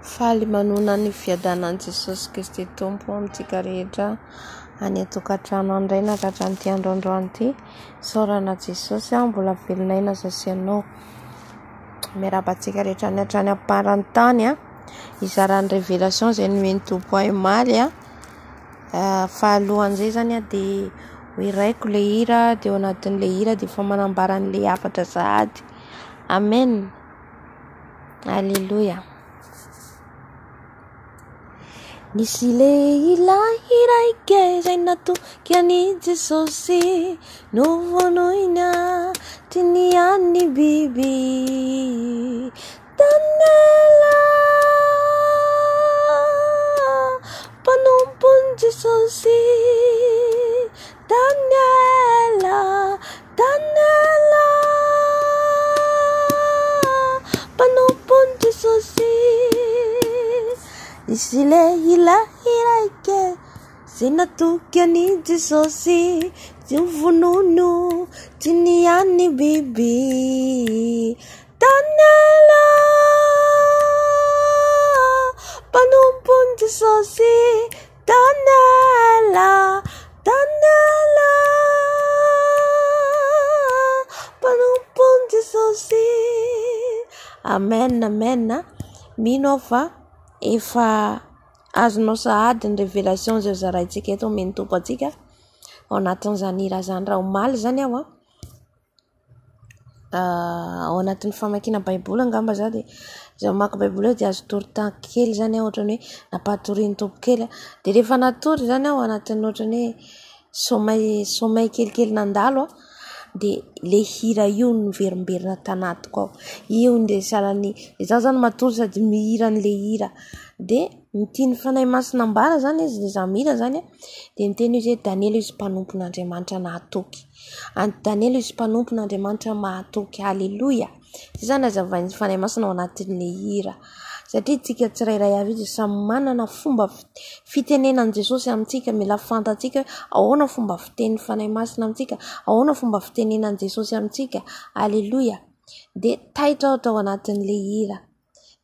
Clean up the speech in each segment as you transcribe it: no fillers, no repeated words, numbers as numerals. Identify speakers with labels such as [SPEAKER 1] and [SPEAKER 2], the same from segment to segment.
[SPEAKER 1] Faly manona ny fiadanan'i Jesosy Kristy Tompo amintsika rehetra any atokantrano andraina ka hatramin'ity androandroany ity. Saorana Jesosy mbola velonay na zasianao. Miarabantsika rehetra ny hatrany aparany tany izarany révélation izay nomeny Tompo ahy maly fahalohan'izay zany dia ho iraiko le hira, dia ao anatin'le hira dia efa manambaran'le hafatra sahady. Amen. Alléluia. Nisy lehilahy iraika izay natoky an'i Jesosy, novonoina tinian'ny biby. Daniela, mpanompony Jesosy. Daniela, Daniela, mpanompony Jesosy. Nisy lehilahy iraika izay natoky an'i Jesosy, novonono tinian'ny biby. Daniela, mpanompony Jesosy. Daniela, Daniela, mpanompony Jesosy. Amen, amen. Mino fa efa azonao sahady ny révélation zay zaraintsika eto omeny Tompo antsika ao anatin'izany hira zany. Raha omaly zany aho ao anatin'ny famakiana baiboly angamba za dia zay mamaky baiboly dia azo tory-tany kely zany aho, ohatrany hoe nampatorian'ny Tompo kely dia rehefa natory zany aho anatin'ny ohatrany hoe somay kelikely nandalo dia le hira io niverimberina tanatiko ao. Io nde salany za zany matory sady mihira n'le hira dia mitiny fanahy masina ambara zany izy dia za mihira zany dia miteny izy hoe Daniela izy mpanompon'Andriamanitra nahatoky. Daniela izy mpanompon'Andriamanitra mahatoky. Alléluia. Zany azavain'ny fanahy masina ao anatin'le hira. Satria tsika tsirairay avy izy samy manana fomba fitenenan'i Jesosy amintsika. Mila fantatsika ahoana fomba fitenen'ny fanahy masina amintsika, ahoana fomba fitenenan'i Jesosy amintsika. Alléluia. Dia taitra ohatra ao anatin'le hira.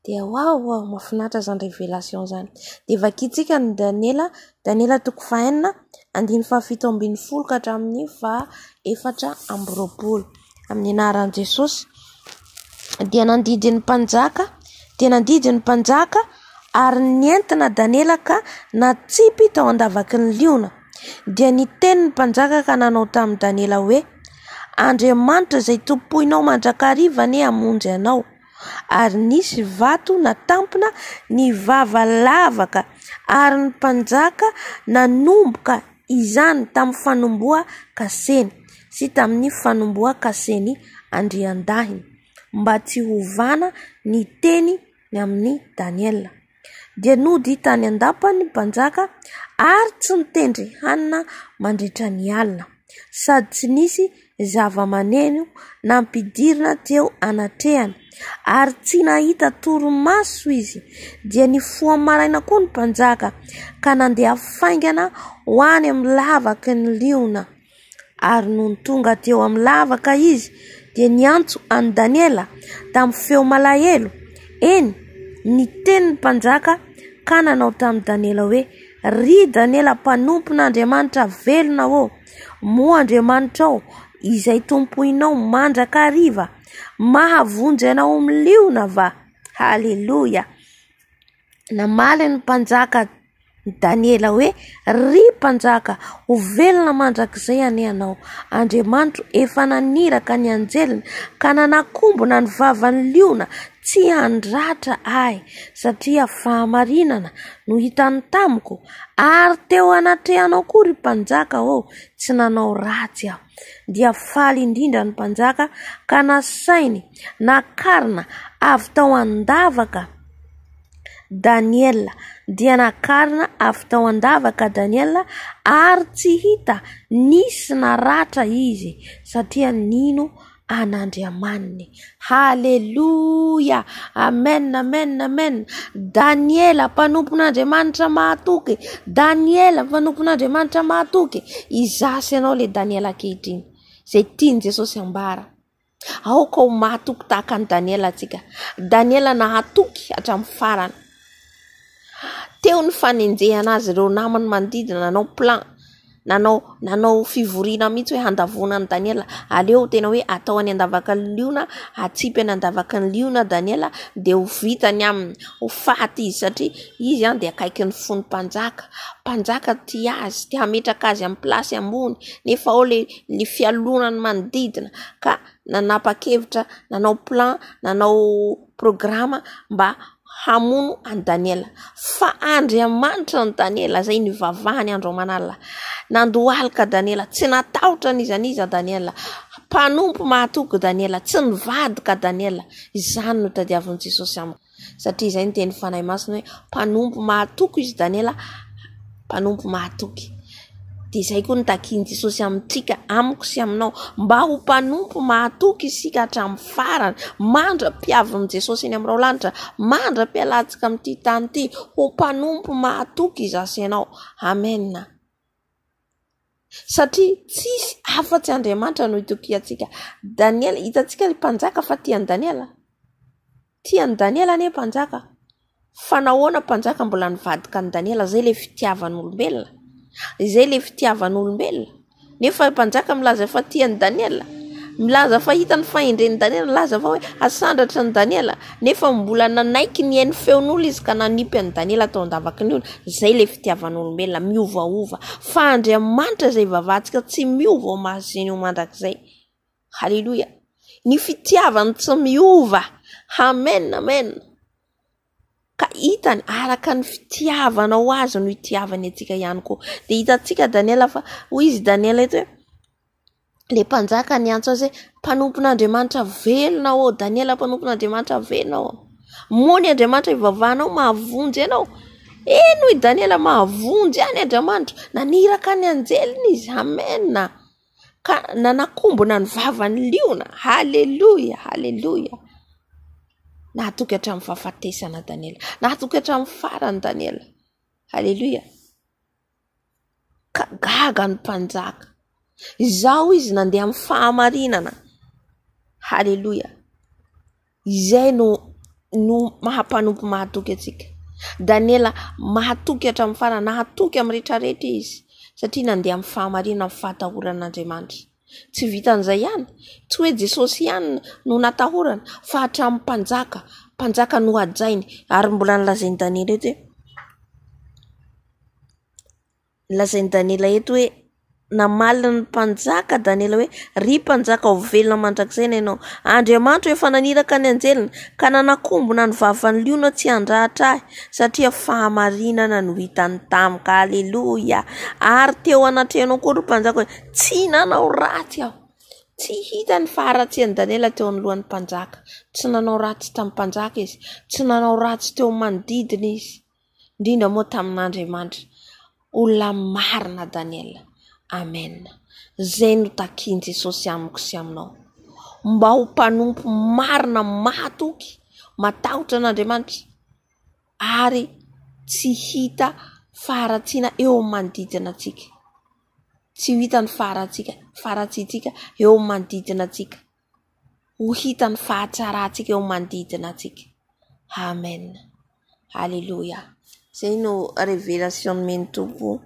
[SPEAKER 1] Dia wow, mahafinaritra zany révélation zany. Dia vakitsika ny Daniela toko fahenina, 7:70 ka hatramin'ny 4:20 amin'ny anaran'i Jesosy. Dia nandidy ny mpanjaka ary nientina Daniela ka natsipy tao andavaky ny liona. Dia niteny ny mpanjaka ka nanao tamin'ny Daniela hoe, Andriamanitra izay tompoinao mandrakariva ne hamonjy anao. Ary nisy vato natampona ny vava lavaka ary ny mpanjaka nanomboka izany tamin'ny fanomboa kaseny sy tamin'ny fanomboa kaseny andrian-dahiny mba tsy hovana ny teny amin'ny Daniela. Dia nody tany andapa ny mpanjaka ary tsy nitendry hanina mandritra ny alina, sady tsy nisy zava-maneno nampidirina teo anatrehany ary tsy nahita toromaso izy. Dia nifoha maraina koa ny mpanjaka ka nandeha faingana ho any amin'ny lavaky ny liona. Ary noho tonga teo amin'ny lavaka izy dia niantso any Daniela tamin'ny feo malahelo. Eny, niteny ny mpanjaka ka nanao tamin'ny Daniela hoe, ry Daniela, mpanompon'Andriamanitra velona ô, moa Andriamanitra ao izay tompoinao mandrakariva, mahavonjy anao amin'ny liona va. Halleluja. Namaly ny mpanjaka Daniela hoe, ry mpanjaka, ho velona mandrakizay ane anao. Andriamanitra efa naniraka ny anjeliny ka nanakombona ny vavan'ny liona tsy handratra ahy, satria fahamarinana no hitany tamiko. Ary teo anatrehanao koa ry mpanjaka tsy nanao ratsy aho. Dia faly indrindra ny mpanjaka ka nasainy nakarina avy tao andavaka Daniela. Dia nakarina avy tao andavaka Daniela ary tsy hita nisy naratra izy satria nino an'Andriamaniny. Halleluja. Amen, amen, amen. Daniela, mpanompon'Andriamanitra mahatoky. Daniela, mpanompon'Andriamanitra mahatoky. Izasy anao le Daniela ankehitriny zay tiany Jesosy ambara. Aoka ho mahatoky tahaka ny Daniela atsika. Daniela nahatoky hatramin'ny farany. teo ny fanenjehana azy ireo namany manodidina, nanao plan, nanao fivoriana mihitsy hoe handavona ny Daniela. Aleo tena hoe atao any andavaka ny liona, atsipy any andavaka ny liona Daniela, de ho vitany aminy, ho faty izy satria izy de akaiky ny fony mpanjaka tia azy, tia hametraka azy amin'ny plasy ambony, nefa ao le fialonany manodidina. Ka nanapa-kevitra, nanao plan, nanao programa mba hamono any Daniela. Fa Andriamanitra ny Daniela, zay nivavahany andro manala. Nandohalika Daniela, tsy natahotra nizaniza Daniela. Mpanompo mahatoky Daniela, tsy nivadika Daniela. Izany no tadiavin'i Jesosy amiko. Satria izay ny teny fanahy masina hoe mpanompo mahatoky izy Daniela, mpanompo mahatoky. De izay koa ny takian'i Jesosy amintsika, amiko sy aminao, mba ho mpanompo mahatoky isika hatramin'ny farany, mandra-piavin'i Jesosy eny amin'ny rao lanitra, mandra-pialantsika amin'ity tany ity, ho mpanompo mahatoky izy asenao. Amen. Satria tsisy afa-tsy Andriamanitra no itoky antsika. Daniela, hitantsika ny mpanjaka fa tiany Daniela. Tiany Daniela ne mpanjaka. Fa nahoana mpanjaka mbola nivadika ny Daniela, zay le fitiavan'olombelona. Izay le fitiavan'olombelona. Nefa mpanjaka milaza fa tiany Daniela, milaza fa hitany fahendren'ny Daniela, milaza fa hoe asandratry ny Daniela, nefa mbola nanaiky ny hainy feon'olo izy ka nanipy any Daniela tao andavaky ny olo. Zay le fitiavan'olombelona, miovaova. Fa Andriamanitra zay vavahantsika tsy miova ao mahazeny ho mandrakizay. Halleluja. Ny fitiavany tsy miova. Amen, amen. Ka hitany araka ny fitiavanao azy no itiavany atsika ihany koa. De hitantsika Daniela fa hoy izy Daniela eto hoe le mpanjaka ny antso azy mpanompon'Andriamanitra velona ao Daniela, mpanompon'Andriamanitra velona ao. Mony Andriamanitra ivavahanao, mahavonjy ianao. Eno i Daniela mahavonjy any Andriamanitra, naniraka ny anjeliny izy. Amen. Ka nanakombona ny vavany liona. Halleluja, halleluja. Nahatoky hatramin'ny fahafatesana Daniela, nahatoky hatramin'ny farany Daniela. Halleluja. Ka gaga ny mpanjaka. Izao izy nandeha amin'ny fahamarinana. Halleluja. Izay no mahampanompo mahatoky atsika. Daniela mahatoky hatramin'ny farany, nahatoky amin'ny rehetrarehetra izy. Satria nandeha amin'ny fahamarinana, amin'ny fahatahoran'Andriamanitra. Tsy vitan'izay ihany, tsy hoe Jesosy ihany no natahorana, fa hatramin'ny mpanjaka no hajainy. Ary mbola nilazainy Daniela eto hoe, nilazainy Daniela eto hoe namalina ny mpanjaka Daniela hoe ry mpanjaka ho velona mandrakizay ianao. Andriamanitra efa naniraka ny anjeliny ka nanakombona ny vavany liona tsy handrahatra ahy, satria fahamarinana no hitany tamika. Halleluja. Ary teo anatrehanao koa ry mpanjaka hoe tsy nanao ratsy aho. Tsy hitany faharatsian'i Daniela teo anoloan'ny mpanjaka. Tsy nanao ratsy tamin'ny mpanjaka izy, tsy nanao ratsy teo manodidina izy, indrindra moa tamin'Andriamanitra. Olona marina Daniela. Amen. Zay no takian'i Jesosy amiko sy aminao. Mba ho mpanompo marina mahatoky, matahotra an'Andriamanitra, ary tsy hita faharatsiana eo manodidina atsika. Tsy hita ny faharatsiantsika eo manodidina atsika. Ho hita ny fahatsaratsika eo manodidina atsika. Amen. Halleluja. Zay no révélation meny tompo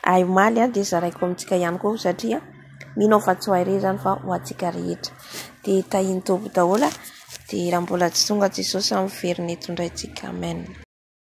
[SPEAKER 1] ay maly de zaraiko amintsika ihany koa, satria minao fa tsy ho ahy zany fa ho atsika rehetra. De tahiny tompo daholo, de raha mbola tsy tonga Jesosy amin'ny veriny etondraitsika. Amen.